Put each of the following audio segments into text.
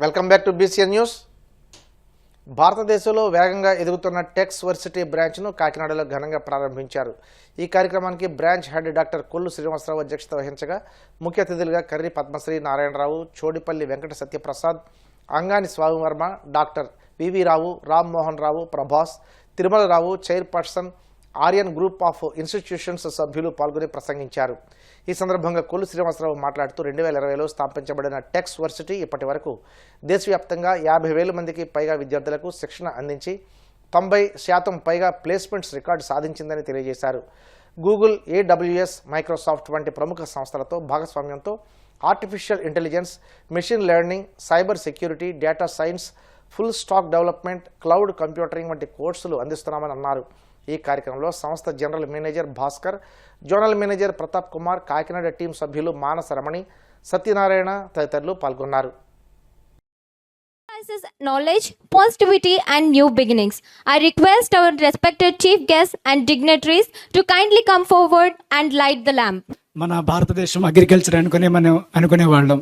Welcome back to BCN news. భారతదేశంలో వేగంగా ఎదుగుతున్న టెక్స్ వర్సిటీ బ్రాంచ్ను కాకినాడలో ఘనంగా ప్రారంభించారు. ఈ కార్యక్రమానికి branch head doctor Kollu Srinivasarao అధ్యక్షత వహించగా ముఖ్య అతిథులుగా Karri Padmasri Narayanarao, Chodipalli Venkata Satyaprasad, Angani Swamivarma, doctor VV Rao, Rammohan Rao, Prabhas, Tirumalarao, chairperson Aryan group of institutions సభ్యులు పాల్గొని ప్రసంగించారు. ఈ సందర్భంగా కొల్లు శ్రీనివాసరావు మాట్లాడుతూ 2020లో స్థాపించబడిన టెక్స్ వర్సిటీ ఇప్పటి వరకు దేశవ్యాప్తంగా 50,000 మందికి పైగా విద్యార్థులకు శిక్షణ అందించి 90% పైగా ప్లేస్మెంట్స్ రికార్డు సాధించిందని తెలియజేశారు. గూగుల్, AWS, మైక్రోసాఫ్ట్ వంటి ప్రముఖ సంస్థలతో భాగస్వామ్యంతో artificial intelligence, machine learning, cyber security, data science, full stack development, cloud computering వంటి కోర్సులు అందిస్తున్నామని అన్నారు. ఈ కార్యక్రమంలో సంస్థ general manager Bhaskar, zonal manager Pratap Kumar, Kakinada team సభ్యులు మానస రమణి, సత్యనారాయణ తదితరులు పాల్గొన్నారు. Knowledge, positivity and new beginnings. I request our respected chief guests and dignitaries to kindly come forward and light the lamp. మన భారతదేశం అగ్రికల్చర్ అనుకునే వాళ్ళం.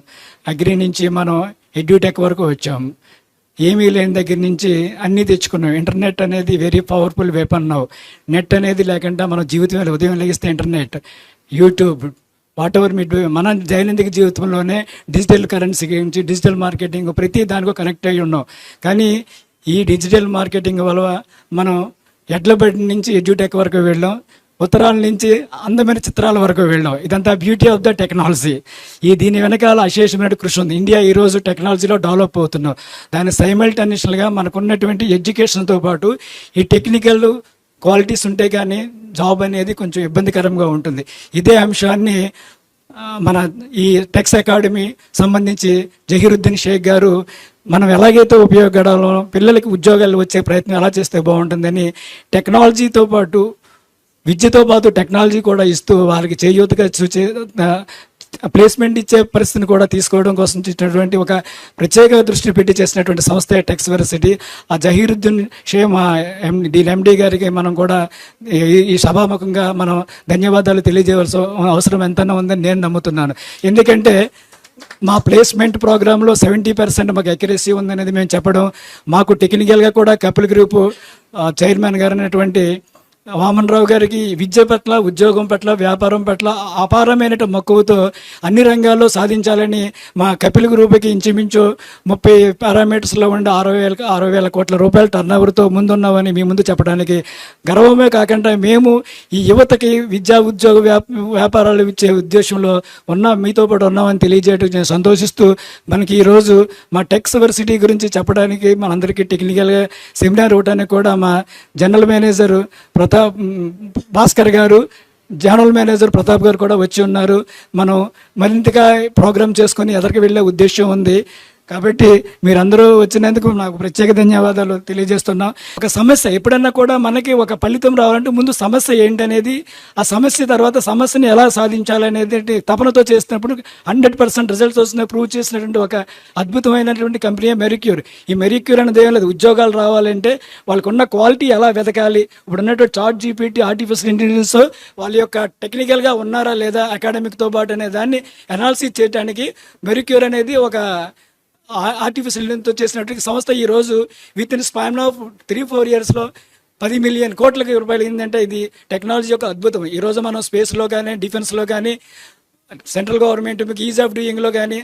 అగ్రి నుంచి మనం ఎడ్యూటెక్ వరకు వచ్చాం. ఏమీ లేని దగ్గర నుంచి అన్నీ తెచ్చుకున్నాం. ఇంటర్నెట్ అనేది very powerful weapon now. Net అనేది లేకుండా మన జీవితం ఉదయం లెగిస్తే ఇంటర్నెట్, యూట్యూబ్, వాట్ ఎవర్ మన దైనందిక జీవితంలోనే డిజిటల్ కరెన్సీ గురించి, డిజిటల్ మార్కెటింగ్ ప్రతి దానికి కనెక్ట్ అయ్యి ఉన్నాం. కానీ ఈ డిజిటల్ మార్కెటింగ్ వల్ల మనం ఎడ్ల బడి నుంచి ఎడ్యూటెక్ వరకు వెళ్ళాం, ఉత్తరాల నుంచి అందమైన చిత్రాల వరకు వెళ్ళాం. ఇదంతా బ్యూటీ ఆఫ్ ద టెక్నాలజీ. దీని వెనకాల అశేషమైన కృషి ఉంది. ఇండియా ఈరోజు టెక్నాలజీలో డెవలప్ అవుతున్నాం. దాని సైమల్టేనియస్గా మనకున్నటువంటి ఎడ్యుకేషన్తో పాటు ఈ టెక్నికల్ క్వాలిటీస్ ఉంటే కానీ జాబ్ అనేది కొంచెం ఇబ్బందికరంగా ఉంటుంది. ఇదే అంశాన్ని మన ఈ టెక్స్ అకాడమీ సంబంధించి జహీరుద్దీన్ షేక్ గారు మనం ఎలాగైతే ఉపయోగపడాలో, పిల్లలకి ఉద్యోగాలు వచ్చే ప్రయత్నం ఎలా చేస్తే బాగుంటుందని టెక్నాలజీతో పాటు, విద్యతో పాటు టెక్నాలజీ కూడా ఇస్తూ వాళ్ళకి చేయూతగా ప్లేస్మెంట్ ఇచ్చే పరిస్థితిని కూడా తీసుకోవడం కోసం చేసినటువంటి ఒక ప్రత్యేక దృష్టి పెట్టి చేసినటువంటి సంస్థ టెక్స్ వర్సిటీ. ఆ జహీరుద్దీన్ షేక్ ఎండి గారికి మనం కూడా ఈ సభాముఖంగా మనం ధన్యవాదాలు తెలియజేయవలసిన అవసరం ఎంతైనా ఉందని నేను నమ్ముతున్నాను. ఎందుకంటే మా ప్లేస్మెంట్ ప్రోగ్రాంలో 70% మాకు అక్యురసీ ఉందనేది మేము చెప్పడం, మాకు టెక్నికల్గా కూడా కపిల్ గ్రూపు చైర్మన్ గారు అయినటువంటి వామన్ రావు గారికి విద్య పట్ల, ఉద్యోగం పట్ల, వ్యాపారం పట్ల అపారమైన మక్కువతో అన్ని రంగాల్లో సాధించాలని మా కపిల్ గ్రూప్కి ఇంచుమించు 30 పారామీటర్స్లో ఉండి 6,000 కోట్ల రూపాయల టర్నోవర్తో ముందున్నామని మీ ముందు చెప్పడానికి గర్వమే కాకుండా మేము ఈ యువతకి విద్యా, ఉద్యోగ, వ్యాపారాలు ఇచ్చే ఉద్దేశంలో మీతో పాటు ఉన్నామని తెలియజేయడం నేను సంతోషిస్తూ, మనకి ఈరోజు మా టెక్స్ వర్సిటీ గురించి చెప్పడానికి మనందరికీ టెక్నికల్గా సెమినార్ ఇవ్వడానికి కూడా మా జనరల్ మేనేజర్ భాస్కర్ గారు, జనరల్ మేనేజర్ ప్రతాప్ గారు కూడా వచ్చి ఉన్నారు. మనం మరింతగా ప్రోగ్రామ్ చేసుకొని ఎదరికి వెళ్ళే ఉద్దేశం ఉంది. కాబట్టి మీరందరూ వచ్చినందుకు నాకు ప్రత్యేక ధన్యవాదాలు తెలియజేస్తున్నాం. ఒక సమస్య ఎప్పుడన్నా కూడా మనకి ఒక ఫలితం రావాలంటే ముందు సమస్య ఏంటనేది, ఆ సమస్య తర్వాత సమస్యని ఎలా సాధించాలనేది తపనతో చేసినప్పుడు 100% రిజల్ట్స్ వస్తున్నాయి ప్రూవ్ చేసినటువంటి ఒక అద్భుతమైనటువంటి కంపెనీ మెరిక్యూర్. ఈ మెరిక్యూర్ అనేది ఏం లేదు, ఉద్యోగాలు రావాలంటే వాళ్ళకు ఉన్న క్వాలిటీ ఎలా వెతకాలి, ఇప్పుడు ఉన్నటువంటి ChatGPT, ఆర్టిఫిషియల్ ఇంటెలిజెన్స్ వాళ్ళ యొక్క టెక్నికల్గా ఉన్నారా లేదా అకాడమిక్తో పాటు అనే దాన్ని అనాలిసిస్ చేయడానికి మెరిక్యూర్ అనేది ఒక ఆర్టిఫిషియల్ ఇంటెలిజెన్స్తో చేసినటువంటి సంస్థ. ఈరోజు విత్ ఇన్ స్పాన్ ఆఫ్ 3-4 ఇయర్స్లో 10 మిలియన్ కోట్ల రూపాయలు అయిందంటే ఇది టెక్నాలజీ యొక్క అద్భుతం. ఈరోజు మనం స్పేస్లో కానీ, డిఫెన్స్లో కానీ, సెంట్రల్ గవర్నమెంట్ ఈజ్ ఆఫ్ డూయింగ్లో కానీ,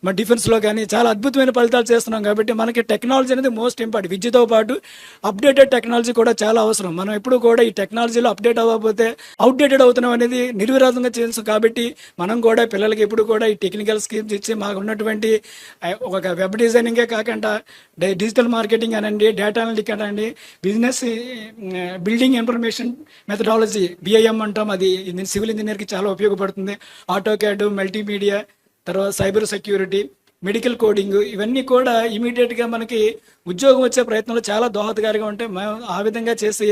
మన డిఫెన్స్లో కానీ చాలా అద్భుతమైన ఫలితాలు చేస్తున్నాం. కాబట్టి మనకి టెక్నాలజీ అనేది మోస్ట్ ఇంపార్టెంట్. విద్యతో పాటు అప్డేటెడ్ టెక్నాలజీ కూడా చాలా అవసరం. మనం ఎప్పుడు కూడా ఈ టెక్నాలజీలో అప్డేట్ అవ్వకపోతే అవుట్డేటెడ్ అవుతున్నాం అనేది నిర్విరాధంగా తెలుసు. కాబట్టి మనం కూడా పిల్లలకి ఎప్పుడు కూడా ఈ టెక్నికల్ స్కిల్స్ ఇచ్చి మాకు ఉన్నటువంటి ఒక వెబ్ డిజైనింగే కాకుండా డిజిటల్ మార్కెటింగ్ అనండి, డేటా అనలిటిక్ అనండి, business building information methodology BIM అంటాం, అది సివిల్ ఇంజనీర్కి చాలా ఉపయోగపడుతుంది. ఆటోక్యాడ్, మల్టీమీడియా, తర్వాత సైబర్ సెక్యూరిటీ, మెడికల్ కోడింగ్, ఇవన్నీ కూడా ఇమీడియట్గా మనకి ఉద్యోగం వచ్చే ప్రయత్నంలో చాలా దోహదకారిగా ఉంటాయి. మేము ఆ విధంగా చేసి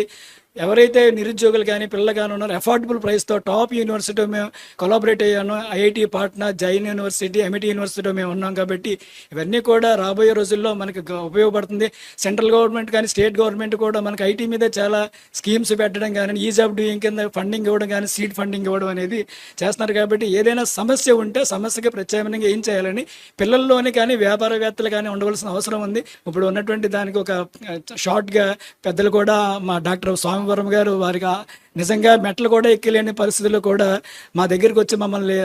ఎవరైతే నిరుద్యోగులు కానీ పిల్లలు కానీ ఉన్నారో అఫోర్డబుల్ ప్రైస్తో టాప్ యూనివర్సిటీ మేము కొలాబరేట్ అయ్యాను. IIT Patna, Jain university, MIT యూనివర్సిటీలో మేము ఉన్నాం కాబట్టి ఇవన్నీ కూడా రాబోయే రోజుల్లో మనకు ఉపయోగపడుతుంది. సెంట్రల్ గవర్నమెంట్ కానీ స్టేట్ గవర్నమెంట్ కూడా మనకి ఐటీ మీద చాలా స్కీమ్స్ పెట్టడం కానీ, ఈజ్ ఆఫ్ డూయింగ్ కింద ఫండింగ్ ఇవ్వడం కానీ, సీడ్ ఫండింగ్ ఇవ్వడం అనేది చేస్తున్నారు. కాబట్టి ఏదైనా సమస్య ఉంటే సమస్యకి ప్రత్యామ్నాయంగా ఏం చేయాలని పిల్లల్లోనే కానీ వ్యాపారవేత్తలు కానీ ఉండవలసిన అవసరం ఉంది. ఇప్పుడు ఉన్నటువంటి దానికి ఒక షార్ట్గా పెద్దలు కూడా మా డాక్టర్ స్వామివరం గారు వారికి నిజంగా మెట్లు కూడా ఎక్కలేని పరిస్థితుల్లో కూడా మా దగ్గరికి వచ్చి మనల్ని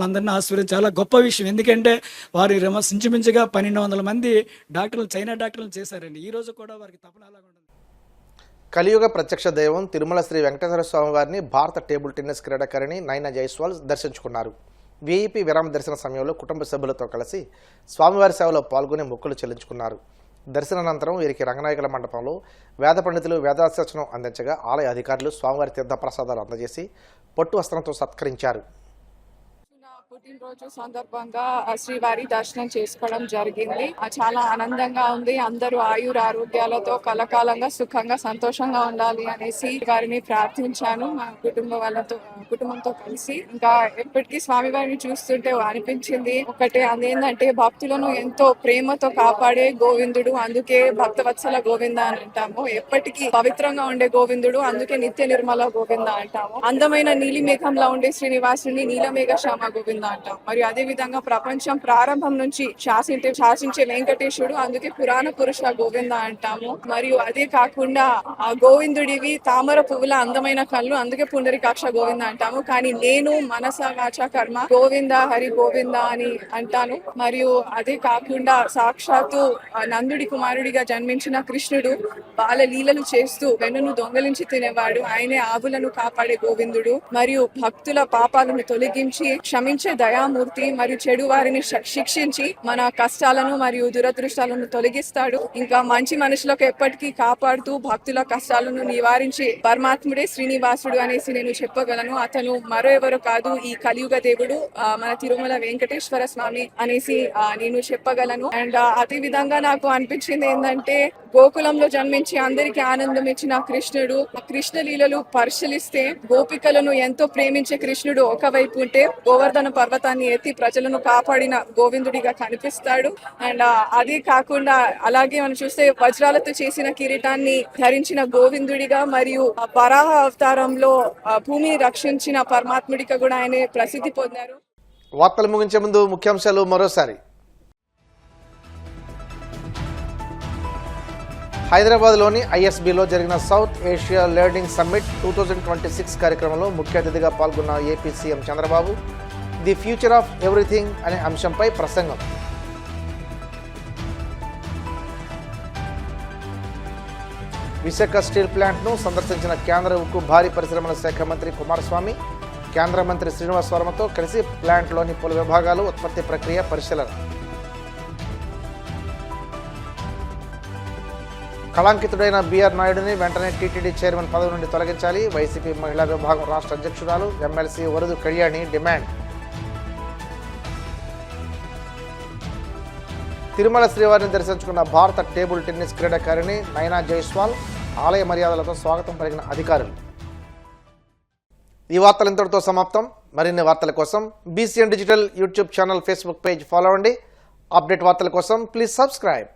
అందరినీ ఆశీర్వదించి చాలా గొప్ప విషయం. ఎందుకంటే వారి ఇంచుమించుగా 1200 మంది డాక్టర్లు, చైనా డాక్టర్లు చేశారండి. ఈ రోజు కూడా వారికి తపన అలాగా ఉంటుంది. కలియుగ ప్రత్యక్ష దైవం తిరుమల శ్రీ వెంకటేశ్వర స్వామి వారిని భారత టేబుల్ టెన్నిస్ క్రీడాకారిణి నైనా జైస్వాల్ దర్శించుకున్నారు. వీఐపీ విరామ దర్శన సమయంలో కుటుంబ సభ్యులతో కలిసి స్వామివారి సేవలో పాల్గొని మొక్కులు చెల్లించుకున్నారు. దర్శనానంతరం వీరికి రంగనాయకుల మండపంలో వేద పండితులు వేదాశాసనం అందించగా ఆలయ అధికారులు స్వామివారి తీర్థప్రసాదాలు అందజేసి పట్టు వస్త్రంతో సత్కరించారు. పుట్టినరోజు సందర్భంగా శ్రీవారి దర్శనం చేసుకోవడం జరిగింది. చాలా ఆనందంగా ఉంది. అందరూ ఆయుర ఆరోగ్యాలతో కలకాలంగా సుఖంగా సంతోషంగా ఉండాలి అనేసి వారిని ప్రార్థించాను మా కుటుంబంతో కలిసి. ఇంకా ఎప్పటికీ స్వామివారిని చూస్తుంటే అనిపించింది ఒకటే, అదేంటంటే భక్తులను ఎంతో ప్రేమతో కాపాడే గోవిందుడు, అందుకే భక్తవత్సల గోవింద అని అంటాము. ఎప్పటికీ పవిత్రంగా ఉండే గోవిందుడు, అందుకే నిత్య నిర్మల గోవింద అంటాము. అందమైన నీలి మేఘంలో ఉండే శ్రీనివాసుని నీలమేఘ శ్యామ గోవింద అంటాం. మరియు అదే విధంగా ప్రపంచం ప్రారంభం నుంచి శాసించే వెంకటేశ్వరుడు, అందుకే పురాణ పురుష గోవింద అంటాము. మరియు అదే కాకుండా ఆ గోవిందుడివి తామర పువ్వుల అందమైన కళ్ళు, అందుకే పుండరీకాక్ష గోవింద అంటాము. కానీ నేను మనస వాచ కర్మ గోవింద హరి గోవింద అని అంటాను. మరియు అదే కాకుండా సాక్షాత్తు నందుడి కుమారుడిగా జన్మించిన కృష్ణుడు బాల లీలలు చేస్తూ వెన్నును దొంగలించి తినేవాడు. ఆయనే ఆవులను కాపాడే గోవిందుడు. మరియు భక్తుల పాపాలను తొలగించి క్షమించే దయామూర్తి. మరియు చెడు వారిని శిక్షించి మన కష్టాలను మరియు దురదృష్టాలను తొలగిస్తాడు. ఇంకా మంచి మనుషులకు ఎప్పటికీ కాపాడుతూ భక్తుల కష్టాలను నివారించి పరమాత్ముడే శ్రీనివాసుడు అనేసి నేను చెప్పగలను. అతను మరో ఎవరు కాదు, ఈ కలియుగ దేవుడు మన తిరుమల వెంకటేశ్వర స్వామి అనేసి నేను చెప్పగలను. అండ్ అదే విధంగా నాకు అనిపించింది ఏంటంటే, గోకులంలో జన్మించి అందరికీ ఆనందం ఇచ్చిన కృష్ణుడు, కృష్ణ లీలలు పరిశీలిస్తే గోపికలను ఎంతో ప్రేమించే కృష్ణుడు ఒకవైపు ఉంటే, గోవర్ధన పర్వతాన్ని ఎత్తి ప్రజలను కాపాడిన గోవిందుడిగా కనిపిస్తాడు. అండ్ అదే కాకుండా అలాగే మనం చూస్తే వజ్రాలతో చేసిన కిరీటాన్ని ధరించిన గోవిందుడిగా, మరియు వరాహ అవతారంలో భూమిని రక్షించిన పరమాత్ముడిగా కూడా ఆయన ప్రసిద్ధి పొందారు. వార్తలు ముగించే ముందు ముఖ్యాంశాలు మరోసారి. హైదరాబాద్లోని ఐఎస్బీలో జరిగిన సౌత్ ఏషియా లెర్నింగ్ సమ్మిట్ 2026 కార్యక్రమంలో ముఖ్య అతిథిగా పాల్గొన్న AP CM Chandrababu the future of everything అనే అంశంపై ప్రసంగం. విశాఖ స్టీల్ ప్లాంట్ను సందర్శించిన కేంద్ర ఉక్కు భారీ పరిశ్రమల శాఖ మంత్రి కుమారస్వామి కేంద్ర మంత్రి శ్రీనివాస్ వర్మతో కలిసి ప్లాంట్లోని పలు విభాగాలు ఉత్పత్తి ప్రక్రియ పరిశీలన. కళంకితుడైన బిఆర్ నాయుడుని వెంటనే టీటీడీ చైర్మన్ పదవి నుండి తొలగించాలి. వైసీపీ మహిళా విభాగం రాష్ట్ర అధ్యక్షురాలు ఎమ్మెల్సీ వరదు కళ్యాణి డిమాండ్. తిరుమల శ్రీవారిని దర్శించుకున్న భారత టేబుల్ టెన్నిస్ క్రీడాకారిణి నైనా జైస్వాల్ ఆలయ మర్యాదలతో స్వాగతం పలికిన అధికారులు. ఈ వార్తలు ఇంతటితో సమాప్తం. మరిన్ని వార్తల కోసం BCN digital YouTube channel, Facebook page follow అవ్వండి. అప్డేట్ వార్తల కోసం ప్లీజ్ సబ్స్క్రైబ్.